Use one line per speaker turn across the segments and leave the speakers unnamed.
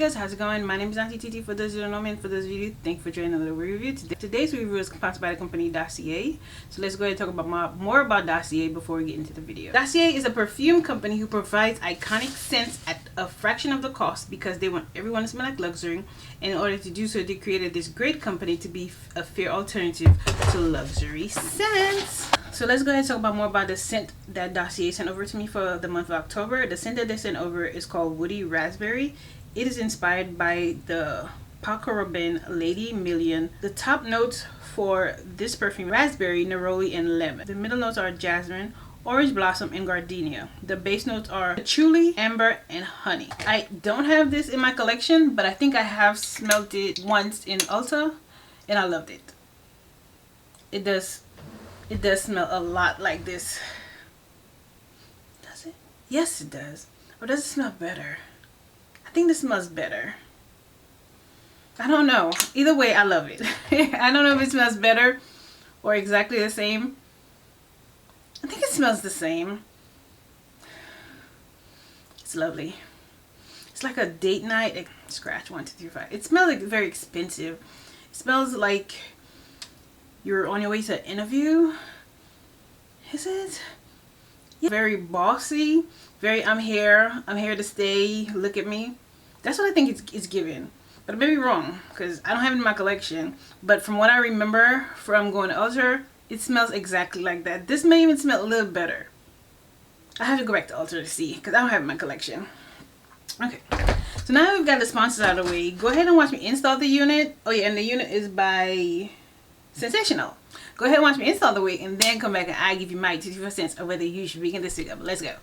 guys, how's it going? My name is Auntie TT. For those who don't know me and for those of you, thank you for joining another review. Today's review is sponsored by the company Dossier. So let's go ahead and talk about more about Dossier before we get into the video. Dossier is a perfume company who provides iconic scents at a fraction of the cost because they want everyone to smell like luxury. And in order to do so, they created this great company to be a fair alternative to luxury scents. So let's go ahead and talk about more about the scent that Dossier sent over to me for the month of October. The scent that they sent over is called Woody Raspberry. It is inspired by the Paco Rabanne Lady Million. The top notes for this perfume: raspberry, neroli, and lemon. The middle notes are jasmine, orange blossom, and gardenia. The base notes are patchouli, amber, and honey. I don't have this in my collection, but I think I have smelled it once in Ulta, and I loved it. It does smell a lot like this. Does it? Yes, it does. Or does it smell better? I think this smells better. I don't know. Either way, I love it. I don't know if it smells better or exactly the same. I think it smells the same. It's lovely. It's like a date night. Scratch 1, 2, 3, 5. It smells like very expensive. It smells like you're on your way to an interview. Is it? Yeah. Very bossy. Very I'm here to stay. Look at me. That's what I think it's giving. But I may be wrong because I don't have it in my collection. But from what I remember from going to Ulta, it smells exactly like that. This may even smell a little better. I have to go back to Ulta to see because I don't have it in my collection. Okay. So now we've got the sponsors out of the way. Go ahead and watch me install the unit. Oh yeah, and the unit is by Sensational. Go ahead and watch me install the wig and then come back and I give you my 2 cents of whether you should be in this wig up. Let's go.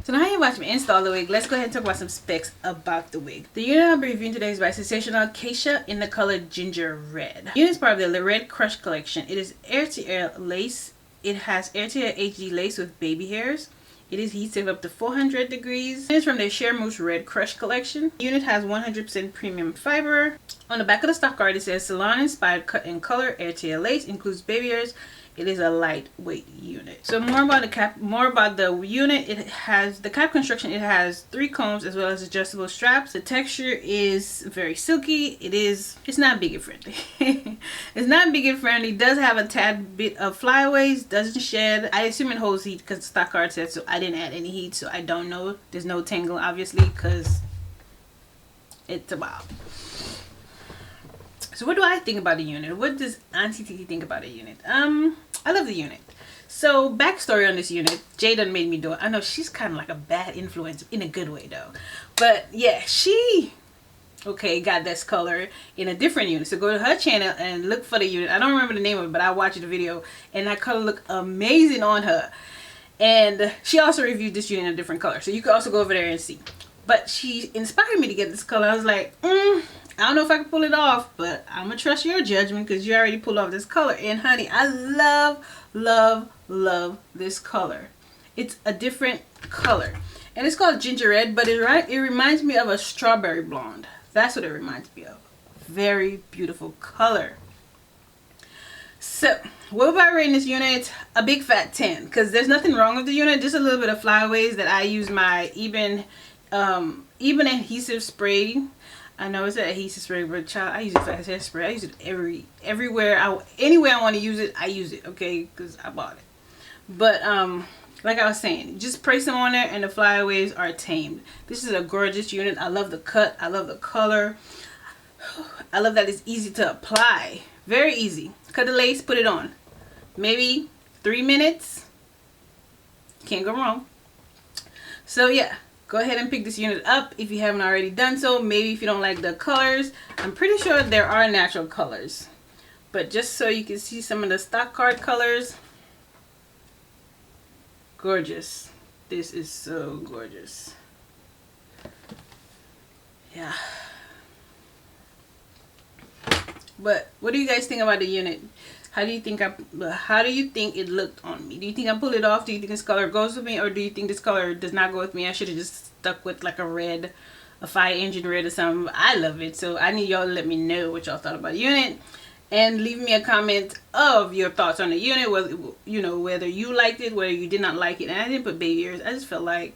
So now you watch me install the wig, let's go ahead and talk about some specs about the wig. The unit I'll be reviewing today is by Sensationnel KAISHA in the color Ginger Red. The unit is part of the Red Krush collection. It is air-to-air lace. It has air-to-air HD lace with baby hairs. It is heat safe up to 400 degrees. It is from the Shear Muse Red Krush collection. The unit has 100% premium fiber. On the back of the stock card it says salon inspired cut and color air-to-air lace, includes baby hairs. It is a lightweight unit. So more about the cap, more about the unit. It has the cap construction. It has 3 combs as well as adjustable straps. The texture is very silky. It's not big and friendly. It's not big and friendly. It does have a tad bit of flyaways. Doesn't shed. I assume it holds heat because the stock card said so. I didn't add any heat, so I don't know. There's no tangle obviously because it's a while. So what do I think about the unit? What does Auntie Titi think about the unit? I love the unit. So backstory on this unit, Jay done made me do it. I know she's kind of like a bad influence in a good way though. But yeah, she got this color in a different unit. So go to her channel and look for the unit. I don't remember the name of it, but I watched the video and that color looked amazing on her. And she also reviewed this unit in a different color. So you can also go over there and see. But she inspired me to get this color. I was like, I don't know if I can pull it off, but I'm gonna trust your judgment because you already pulled off this color. And honey, I love this color. It's a different color and it's called Ginger Red, but it reminds me of a strawberry blonde. That's what it reminds me of. Very beautiful color. So what about rating this unit? A big fat 10, because there's nothing wrong with the unit, just a little bit of flyaways that I use my even adhesive spray. I know it's an adhesive spray, but child, I use it for hairspray. I use it everywhere. Anywhere I want to use it, I use it, okay? Because I bought it. But like I was saying, just spray some on there and the flyaways are tamed. This is a gorgeous unit. I love the cut. I love the color. I love that it's easy to apply. Very easy. Cut the lace, put it on. Maybe 3 minutes. Can't go wrong. So yeah. Go ahead and pick this unit up if you haven't already done so. Maybe if you don't like the colors. I'm pretty sure there are natural colors. But just so you can see some of the stock card colors. Gorgeous. This is so gorgeous. Yeah. But what do you guys think about the unit? How do you think it looked on me? Do you think I pulled it off? Do you think this color goes with me? Or do you think this color does not go with me? I should have just stuck with like a red, a fire engine red or something. I love it. So I need y'all to let me know what y'all thought about the unit. And leave me a comment of your thoughts on the unit. Whether, you know, whether you liked it, whether you did not like it. And I didn't put baby ears. I just felt like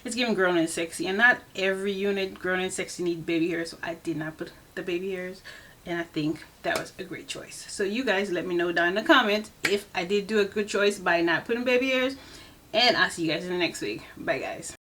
it's giving grown and sexy. And not every unit grown and sexy needs baby hairs. So I did not put the baby hairs. And I think that was a great choice. So you guys let me know down in the comments if I did do a good choice by not putting baby hairs. And I'll see you guys in the next week. Bye guys.